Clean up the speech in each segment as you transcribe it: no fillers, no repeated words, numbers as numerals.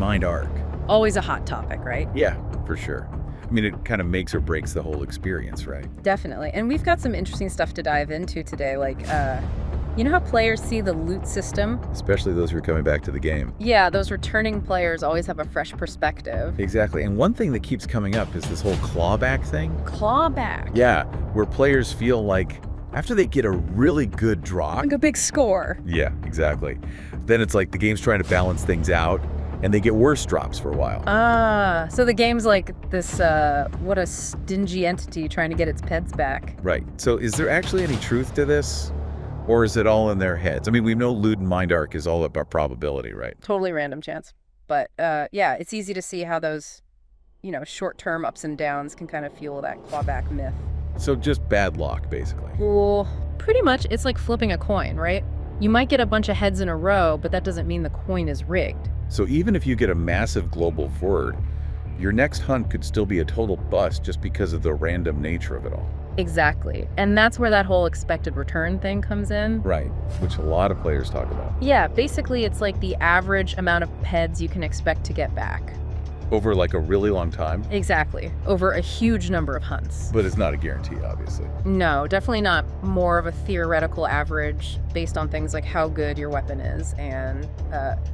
mind arc. Always a hot topic, right? Yeah, for sure. I mean, it kind of makes or breaks the whole experience, right? Definitely. And we've got some interesting stuff to dive into today, like, you know how players see the loot system? Especially those who are coming back to the game. Yeah, those returning players always have a fresh perspective. Exactly. And one thing that keeps coming up is this whole clawback thing. Clawback. Yeah, where players feel like after they get a really good drop. Like a big score. Yeah, exactly. Then it's like the game's trying to balance things out, and they get worse drops for a while. So the game's like this, what a stingy entity trying to get its pets back. Right. So is there actually any truth to this? Or is it all in their heads? I mean, we know loot and mind arc is all about probability, right? Totally random chance. But yeah, it's easy to see how those, short-term ups and downs can kind of fuel that clawback myth. So just bad luck, basically. Well, pretty much it's like flipping a coin, right? You might get a bunch of heads in a row, but that doesn't mean the coin is rigged. So even if you get a massive global forward, your next hunt could still be a total bust just because of the random nature of it all. Exactly. And that's where that whole expected return thing comes in. Right, which a lot of players talk about. Yeah, basically it's like the average amount of PEDs you can expect to get back. Over like a really long time? Exactly. Over a huge number of hunts. But it's not a guarantee, obviously. No, definitely not more of a theoretical average based on things like how good your weapon is and,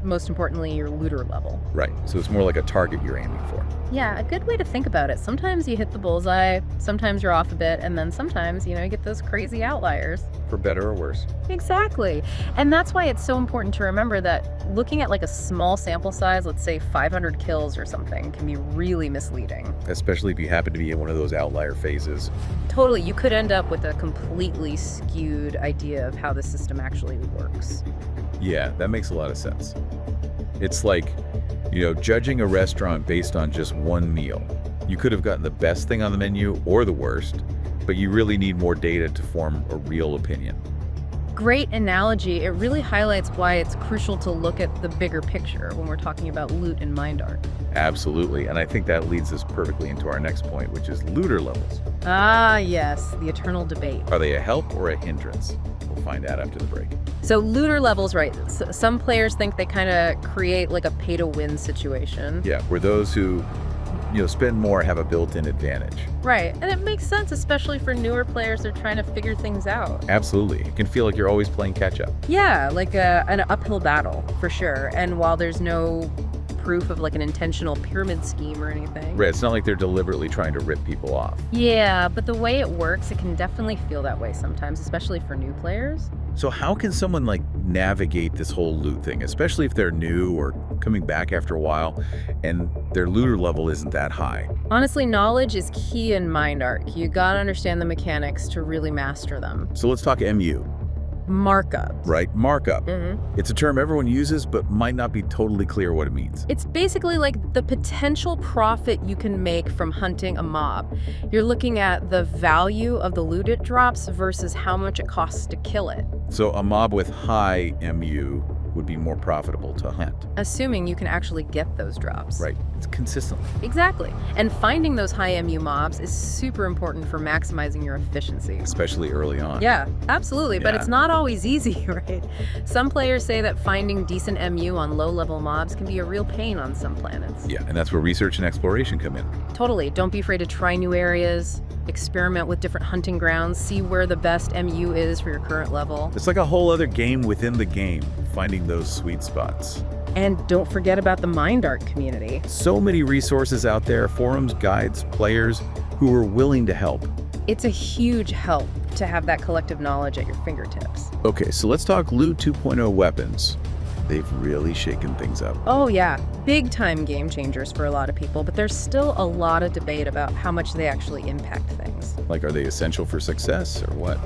most importantly, your looter level. Right, so it's more like a target you're aiming for. Yeah, a good way to think about it. Sometimes you hit the bullseye, sometimes you're off a bit, and then sometimes, you get those crazy outliers. For better or worse. Exactly. And that's why it's so important to remember that looking at like a small sample size, let's say 500 kills or something, can be really misleading. Especially if you happen to be in one of those outlier phases. Totally. You could end up with a completely skewed idea of how the system actually works. Yeah, that makes a lot of sense. It's like, judging a restaurant based on just one meal. You could have gotten the best thing on the menu or the worst, but you really need more data to form a real opinion. Great analogy. It really highlights why it's crucial to look at the bigger picture when we're talking about loot and mind arc. Absolutely, and I think that leads us perfectly into our next point, which is looter levels. Ah, yes, the eternal debate. Are they a help or a hindrance? We'll find out after the break. So looter levels, right, some players think they kind of create like a pay-to-win situation. Yeah, where those who spend more have a built-in advantage. Right, and it makes sense, especially for newer players that are trying to figure things out. Absolutely. It can feel like you're always playing catch-up. Yeah, like an uphill battle, for sure. And while there's no proof of like an intentional pyramid scheme or anything. Right, it's not like they're deliberately trying to rip people off. Yeah, but the way it works, it can definitely feel that way sometimes, especially for new players. So how can someone navigate this whole loot thing, especially if they're new or coming back after a while and their looter level isn't that high? Honestly, knowledge is key in mind arc. You gotta understand the mechanics to really master them. So let's talk MU. Markup. Right, markup. Mm-hmm. It's a term everyone uses, but might not be totally clear what it means. It's basically like the potential profit you can make from hunting a mob. You're looking at the value of the loot it drops versus how much it costs to kill it. So a mob with high MU would be more profitable to hunt. Assuming you can actually get those drops. Right, it's consistently. Exactly. And finding those high MU mobs is super important for maximizing your efficiency. Especially early on. Yeah, absolutely. But Yeah. it's not always easy, right? Some players say that finding decent MU on low-level mobs can be a real pain on some planets. Yeah, and that's where research and exploration come in. Totally. Don't be afraid to try new areas, experiment with different hunting grounds, see where the best MU is for your current level. It's like a whole other game within the game, finding those sweet spots. And don't forget about the mind arc community. So many resources out there, forums, guides, players who are willing to help. It's a huge help to have that collective knowledge at your fingertips. Okay, so let's talk Loot 2.0 weapons. They've really shaken things up. Oh yeah, big time game changers for a lot of people, but there's still a lot of debate about how much they actually impact things. Like, are they essential for success or what?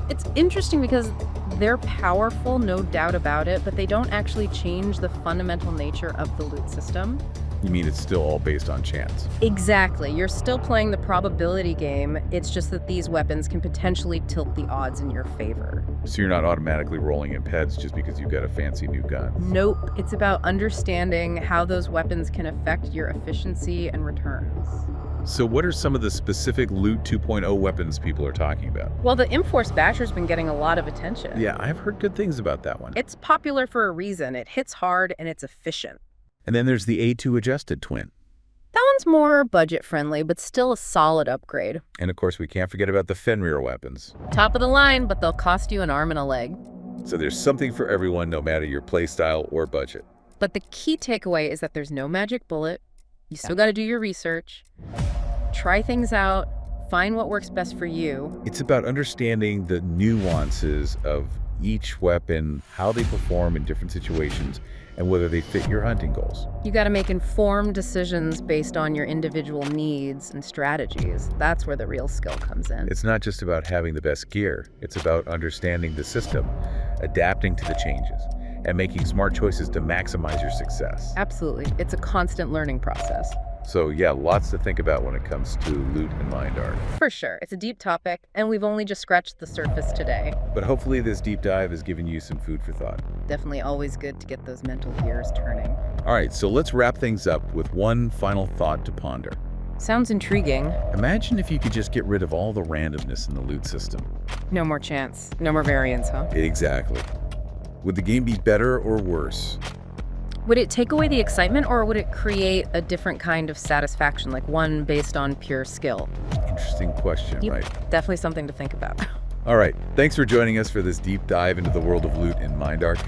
It's interesting because they're powerful, no doubt about it, but they don't actually change the fundamental nature of the loot system. You mean it's still all based on chance? Exactly. You're still playing the probability game. It's just that these weapons can potentially tilt the odds in your favor. So you're not automatically rolling in peds just because you've got a fancy new gun? Nope. It's about understanding how those weapons can affect your efficiency and returns. So what are some of the specific Loot 2.0 weapons people are talking about? Well, the Inforce Basher's been getting a lot of attention. Yeah, I've heard good things about that one. It's popular for a reason. It hits hard and it's efficient. And then there's the A2 adjusted twin. That one's more budget-friendly, but still a solid upgrade. And of course, we can't forget about the Fenrir weapons. Top of the line, but they'll cost you an arm and a leg. So there's something for everyone, no matter your playstyle or budget. But the key takeaway is that there's no magic bullet. You still got to do your research, try things out, find what works best for you. It's about understanding the nuances of each weapon, how they perform in different situations, and whether they fit your hunting goals. You got to make informed decisions based on your individual needs and strategies. That's where the real skill comes in. It's not just about having the best gear. It's about understanding the system, adapting to the changes, and making smart choices to maximize your success. Absolutely. It's a constant learning process. So yeah, lots to think about when it comes to loot and mind art. For sure. It's a deep topic, and we've only just scratched the surface today. But hopefully this deep dive has given you some food for thought. Definitely always good to get those mental gears turning. All right, so let's wrap things up with one final thought to ponder. Sounds intriguing. Imagine if you could just get rid of all the randomness in the loot system. No more chance. No more variance, huh? Exactly. Would the game be better or worse? Would it take away the excitement, or would it create a different kind of satisfaction, like one based on pure skill? Interesting question, Yep, right? definitely something to think about. All right, thanks for joining us for this deep dive into the world of loot in Mind Arc.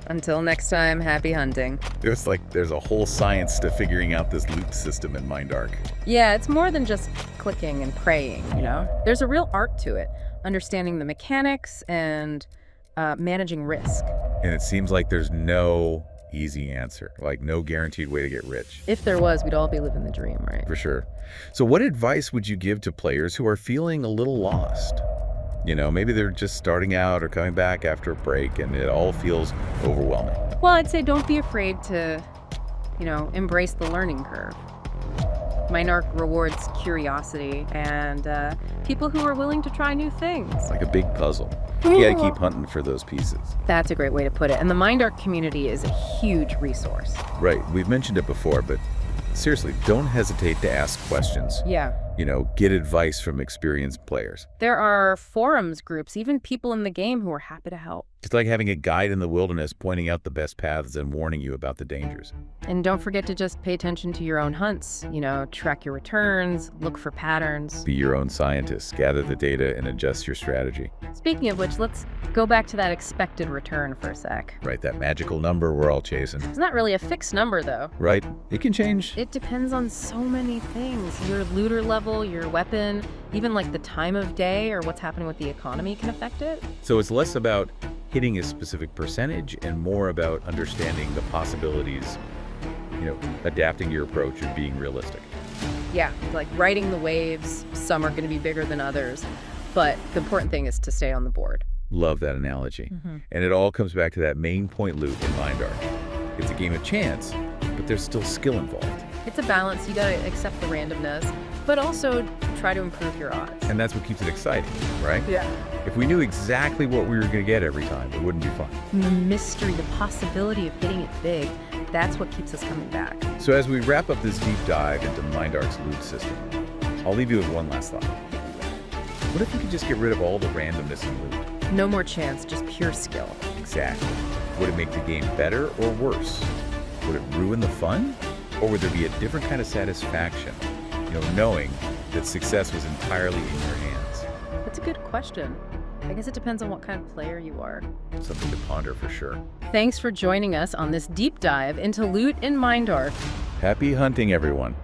Until next time, happy hunting. There's a whole science to figuring out this loot system in Mind Arc. Yeah, it's more than just clicking and praying, you know? There's a real art to it, understanding the mechanics and managing risk. And it seems like there's no easy answer, like no guaranteed way to get rich. If there was, we'd all be living the dream, right? For sure. So what advice would you give to players who are feeling a little lost? You know, maybe they're just starting out or coming back after a break and it all feels overwhelming. Well, I'd say don't be afraid to, embrace the learning curve. Mind Arc rewards curiosity and people who are willing to try new things. Like a big puzzle. You gotta keep hunting for those pieces. That's a great way to put it. And the Mind Arc community is a huge resource. Right, we've mentioned it before, but seriously, don't hesitate to ask questions. Yeah. Get advice from experienced players. There are forums groups, even people in the game who are happy to help. It's like having a guide in the wilderness pointing out the best paths and warning you about the dangers. And don't forget to just pay attention to your own hunts, track your returns, look for patterns. Be your own scientist, gather the data, and adjust your strategy. Speaking of which, let's go back to that expected return for a sec. Right, that magical number we're all chasing. It's not really a fixed number, though. Right, it can change. It depends on so many things. Your looter level, your weapon, even like the time of day or what's happening with the economy can affect it. So it's less about hitting a specific percentage and more about understanding the possibilities, adapting your approach and being realistic. Yeah, like riding the waves. Some are going to be bigger than others, but the important thing is to stay on the board. Love that analogy. Mm-hmm. And it all comes back to that main point loop in Mind Arc. It's a game of chance, but there's still skill involved. It's a balance. You got to accept the randomness, but also try to improve your odds. And that's what keeps it exciting, right? Yeah. If we knew exactly what we were going to get every time, it wouldn't be fun. The mystery, the possibility of hitting it big, that's what keeps us coming back. So as we wrap up this deep dive into Mind Arc's loot system, I'll leave you with one last thought. What if you could just get rid of all the randomness in loot? No more chance, just pure skill. Exactly. Would it make the game better or worse? Would it ruin the fun? Or would there be a different kind of satisfaction, knowing that success was entirely in your hands? That's a good question. I guess it depends on what kind of player you are. Something to ponder for sure. Thanks for joining us on this deep dive into loot in Mind Arc. Happy hunting, everyone.